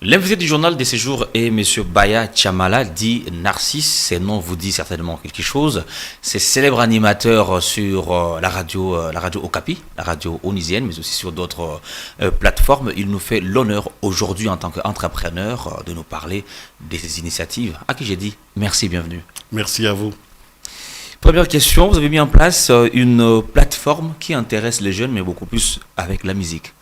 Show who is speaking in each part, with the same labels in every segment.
Speaker 1: L'invité du journal de ces jours est M. Baya Chamala, dit Narcisse. Ses noms vous dit certainement quelque chose. C'est célèbre animateur sur la radio Okapi, la radio onisienne, mais aussi sur d'autres plateformes. Il nous fait l'honneur aujourd'hui en tant qu'entrepreneur de nous parler de ses initiatives. À qui j'ai dit merci, bienvenue.
Speaker 2: Merci à vous.
Speaker 1: Première question, vous avez mis en place une plateforme qui intéresse les jeunes, mais beaucoup plus avec la musique.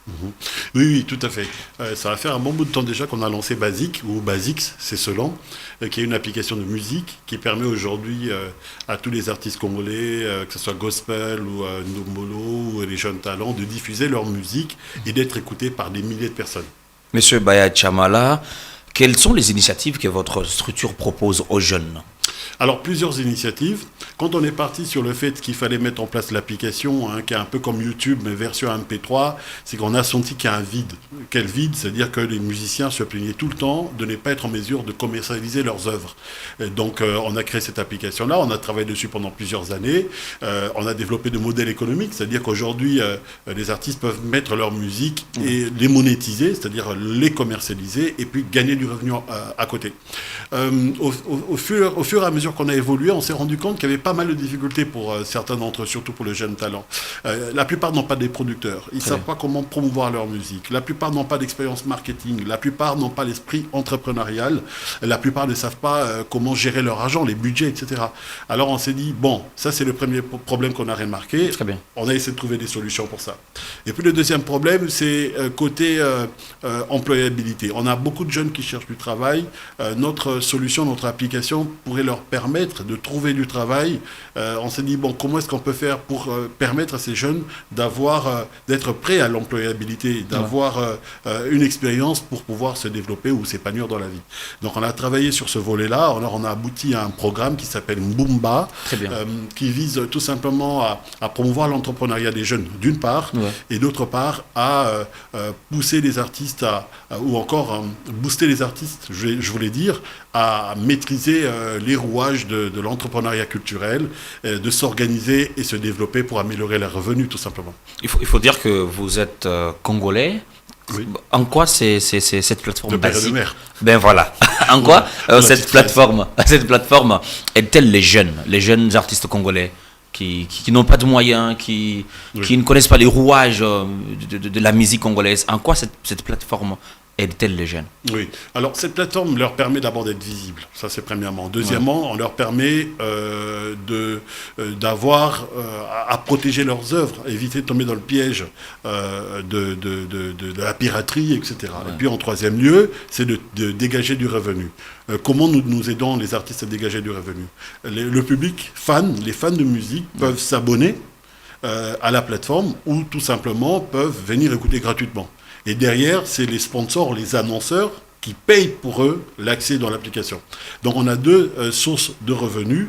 Speaker 2: Oui, tout à fait. Ça va faire un bon bout de temps déjà qu'on a lancé Basic, ou Basics, c'est selon, qui est une application de musique qui permet aujourd'hui à tous les artistes congolais, que ce soit gospel ou ndombolo ou les jeunes talents, de diffuser leur musique et d'être écoutés par des milliers de personnes.
Speaker 1: Monsieur Baya Chamala, quelles sont les initiatives que votre structure propose aux jeunes ?
Speaker 2: Alors, plusieurs initiatives. Quand on est parti sur le fait qu'il fallait mettre en place l'application, qui est un peu comme YouTube, mais version MP3, c'est qu'on a senti qu'il y a un vide. Quel vide ? C'est-à-dire que les musiciens se plaignaient tout le temps de ne pas être en mesure de commercialiser leurs œuvres. Et donc, on a créé cette application-là, on a travaillé dessus pendant plusieurs années, on a développé des modèles économiques, c'est-à-dire qu'aujourd'hui, les artistes peuvent mettre leur musique et les monétiser, c'est-à-dire les commercialiser, et puis gagner du revenu à côté. Au fur et à mesure qu'on a évolué, on s'est rendu compte qu'il y avait pas mal de difficultés pour certains d'entre eux, surtout pour les jeunes talents. La plupart n'ont pas des producteurs, ils ne savent pas comment promouvoir leur musique, la plupart n'ont pas d'expérience marketing, la plupart n'ont pas l'esprit entrepreneurial, la plupart ne savent pas comment gérer leur argent, les budgets, etc. Alors on s'est dit, bon, ça c'est le premier problème qu'on a remarqué.
Speaker 1: Très bien.
Speaker 2: On a essayé de trouver des solutions pour ça. Et puis le deuxième problème, c'est côté employabilité. On a beaucoup de jeunes qui cherchent du travail. Notre solution, notre application pourrait leur permettre de trouver du travail. On s'est dit, bon, comment est-ce qu'on peut faire pour permettre à ces jeunes d'être prêts à l'employabilité, d'avoir une expérience pour pouvoir se développer ou s'épanouir dans la vie. Donc on a travaillé sur ce volet-là. Alors on a abouti à un programme qui s'appelle Mboumba, qui vise tout simplement à promouvoir l'entrepreneuriat des jeunes, d'une part, et d'autre part, à pousser les artistes, ou encore booster les artistes, je voulais dire, à maîtriser les rouages de l'entrepreneuriat culturel, de s'organiser et se développer pour améliorer leurs revenus, tout simplement.
Speaker 1: Il faut dire que vous êtes congolais. Oui. En quoi c'est cette plateforme basique ? Ben voilà. En quoi cette plateforme aide-t-elle les jeunes artistes congolais qui n'ont pas de moyens, qui ne connaissent pas les rouages de la musique congolaise? En quoi cette plateforme aide-t-elle les jeunes ?
Speaker 2: Oui. Alors, cette plateforme leur permet d'abord d'être visibles. Ça, c'est premièrement. Deuxièmement, on leur permet d'avoir à protéger leurs œuvres, éviter de tomber dans le piège de la piraterie, etc. Et puis, en troisième lieu, c'est de dégager du revenu. Comment nous aidons les artistes à dégager du revenu ? Le public, les fans de musique peuvent s'abonner à la plateforme ou tout simplement peuvent venir écouter gratuitement. Et derrière, c'est les sponsors, les annonceurs qui payent pour eux l'accès dans l'application. Donc on a deux sources de revenus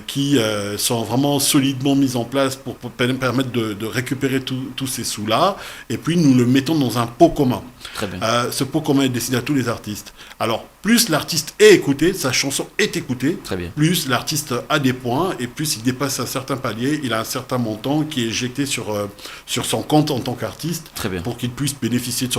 Speaker 2: qui sont vraiment solidement mises en place pour permettre de récupérer tous ces sous-là. Et puis nous le mettons dans un pot commun.
Speaker 1: Très bien.
Speaker 2: Ce pot commun est destiné à tous les artistes. Alors plus l'artiste est écouté, sa chanson est écoutée, plus l'artiste a des points et plus il dépasse un certain palier, il a un certain montant qui est éjecté sur son compte en tant qu'artiste pour qu'il puisse bénéficier de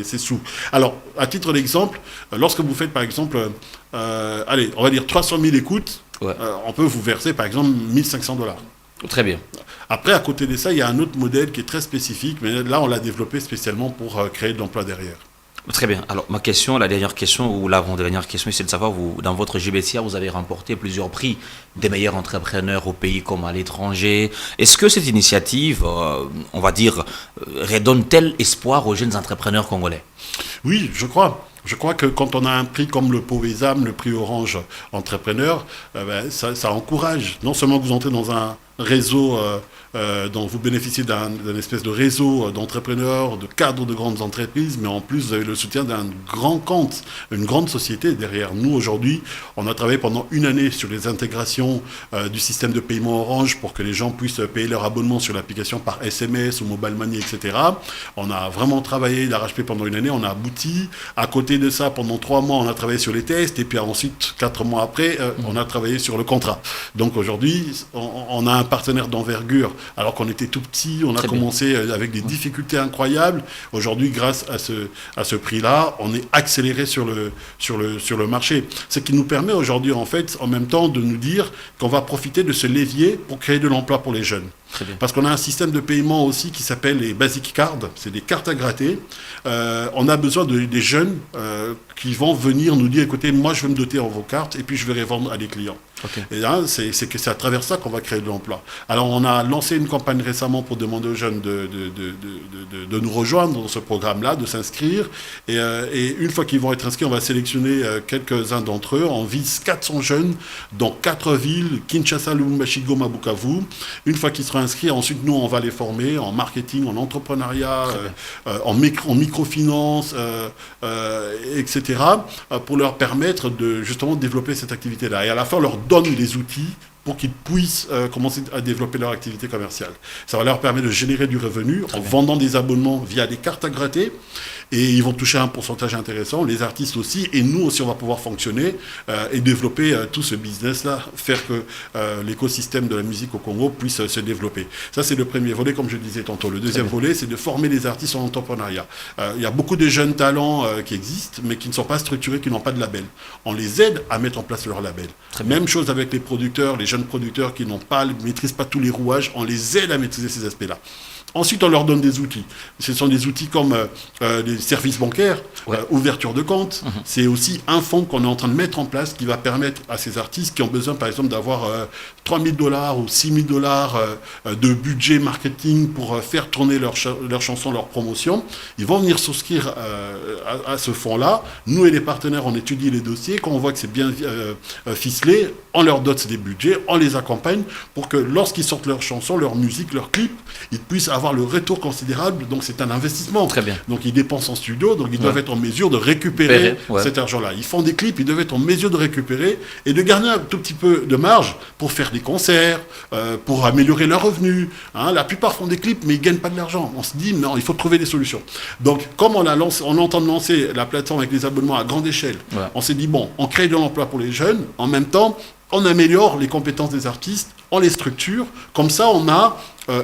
Speaker 2: ses sous. Alors, à titre d'exemple, lorsque vous faites par exemple, on va dire 300 000 écoutes, on peut vous verser par exemple $1 500.
Speaker 1: Très bien.
Speaker 2: Après, à côté de ça, il y a un autre modèle qui est très spécifique, mais là, on l'a développé spécialement pour créer de l'emploi derrière.
Speaker 1: Très bien. Alors, ma question, la dernière question, ou l'avant-dernière question, c'est de savoir, dans votre GBCA, vous avez remporté plusieurs prix des meilleurs entrepreneurs au pays comme à l'étranger. Est-ce que cette initiative, on va dire, redonne-t-elle espoir aux jeunes entrepreneurs congolais ?
Speaker 2: Oui, je crois. Je crois que quand on a un prix comme le Povesam, le prix Orange Entrepreneur, ça encourage. Non seulement que vous entrez dans un réseau dont vous bénéficiez d'un espèce de réseau d'entrepreneurs, de cadres de grandes entreprises, mais en plus vous avez le soutien d'un grand compte, une grande société derrière. Nous aujourd'hui, on a travaillé pendant une année sur les intégrations du système de paiement Orange pour que les gens puissent payer leur abonnement sur l'application par SMS ou Mobile Money, etc. On a vraiment travaillé d'arrache-pied pendant une année, on a abouti. À côté de ça, pendant 3 mois, on a travaillé sur les tests et puis ensuite, 4 mois après, on a travaillé sur le contrat. Donc aujourd'hui, on a un partenaire d'envergure alors qu'on était tout petit, on a commencé avec des difficultés incroyables. Aujourd'hui, grâce à ce prix-là, on est accéléré sur le marché. Ce qui nous permet aujourd'hui, en fait, en même temps, de nous dire qu'on va profiter de ce levier pour créer de l'emploi pour les jeunes. Parce qu'on a un système de paiement aussi qui s'appelle les Basic Cards, c'est des cartes à gratter. On a besoin des jeunes qui vont venir nous dire, écoutez, moi je veux me doter en vos cartes et puis je vais les vendre à des clients. Et là, c'est à travers ça qu'on va créer de l'emploi. Alors on a lancé une campagne récemment pour demander aux jeunes de nous rejoindre dans ce programme-là, de s'inscrire. Et une fois qu'ils vont être inscrits, on va sélectionner quelques-uns d'entre eux. On vise 400 jeunes dans 4 villes, Kinshasa, Lubumbashi, Goma, Bukavu. Une fois qu'ils seront inscrits, ensuite nous on va les former en marketing, en entrepreneuriat, en microfinance, etc. pour leur permettre de justement développer cette activité-là. Et à la fin, on leur donne les outils pour qu'ils puissent commencer à développer leur activité commerciale. Ça va leur permettre de générer du revenu en vendant des abonnements via des cartes à gratter. Et ils vont toucher un pourcentage intéressant, les artistes aussi, et nous aussi on va pouvoir fonctionner et développer tout ce business-là, faire que l'écosystème de la musique au Congo puisse se développer. Ça c'est le premier volet, comme je le disais tantôt. Le deuxième volet, c'est de former les artistes en entrepreneuriat. Il y a beaucoup de jeunes talents qui existent, mais qui ne sont pas structurés, qui n'ont pas de label. On les aide à mettre en place leur label. Même chose avec les producteurs, les jeunes producteurs qui ne maîtrisent pas tous les rouages, on les aide à maîtriser ces aspects-là. Ensuite, on leur donne des outils. Ce sont des outils comme des services bancaires, ouverture de compte. C'est aussi un fonds qu'on est en train de mettre en place qui va permettre à ces artistes qui ont besoin, par exemple, d'avoir $3 000 ou $6 000 de budget marketing pour faire tourner leurs chansons, leurs promotions. Ils vont venir souscrire à ce fonds-là. Nous et les partenaires, on étudie les dossiers. Quand on voit que c'est bien ficelé, on leur dote des budgets, on les accompagne pour que lorsqu'ils sortent leurs chansons, leur musique, leurs clips, ils puissent avoir le retour considérable. Donc c'est un investissement.
Speaker 1: Très bien.
Speaker 2: Donc ils dépensent en studio, donc ils doivent être en mesure de récupérer cet argent-là. Ils font des clips, ils doivent être en mesure de récupérer et de garder un tout petit peu de marge pour faire des concerts, pour améliorer leurs revenus. La plupart font des clips, mais ils ne gagnent pas de l'argent. On se dit, non, il faut trouver des solutions. Donc comme on entend lancer la plateforme avec les abonnements à grande échelle, on s'est dit, bon, on crée de l'emploi pour les jeunes, en même temps, on améliore les compétences des artistes, on les structure. Comme ça, on a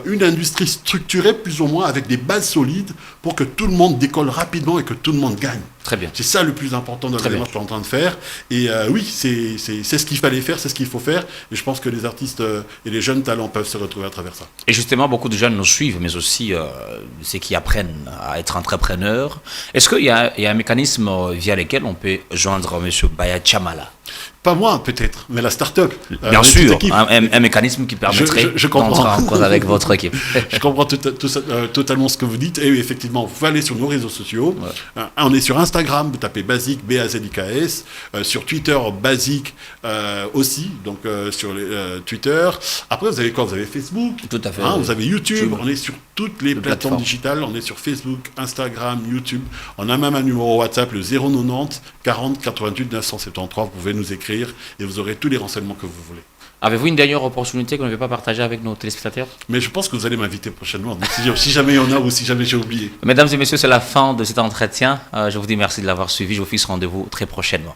Speaker 2: une industrie structurée plus ou moins avec des bases solides pour que tout le monde décolle rapidement et que tout le monde gagne.
Speaker 1: Très bien.
Speaker 2: C'est ça le plus important dans la démarche qu'on est en train de faire. Et oui, c'est ce qu'il fallait faire, c'est ce qu'il faut faire. Et je pense que les artistes et les jeunes talents peuvent se retrouver à travers ça.
Speaker 1: Et justement, beaucoup de jeunes nous suivent, mais aussi ceux qui apprennent à être entrepreneurs. Est-ce qu'il y a un mécanisme via lequel on peut joindre M. Baya Chamala?
Speaker 2: Pas moi, peut-être, mais la start-up.
Speaker 1: Bien sûr, un mécanisme qui permettrait d'entrer en cause avec votre équipe.
Speaker 2: Je comprends totalement ce que vous dites. Et oui, effectivement, vous pouvez aller sur nos réseaux sociaux. On est sur Instagram, vous tapez Basic, B-A-Z-I-K-S. Sur Twitter, Basic aussi, donc sur Twitter. Après, vous avez quoi? Vous avez Facebook.
Speaker 1: Tout à fait.
Speaker 2: Vous avez YouTube. On est sur toutes les plateformes digitales. On est sur Facebook, Instagram, YouTube. On a même un numéro WhatsApp, le 090 40 88 973. Vous pouvez nous écrire et vous aurez tous les renseignements que vous voulez.
Speaker 1: Avez-vous une dernière opportunité qu'on ne veut pas partager avec nos téléspectateurs?
Speaker 2: Mais je pense que vous allez m'inviter prochainement, donc si jamais il y en a ou si jamais j'ai oublié.
Speaker 1: Mesdames et messieurs, c'est la fin de cet entretien. Je vous dis merci de l'avoir suivi. Je vous fixe rendez-vous très prochainement.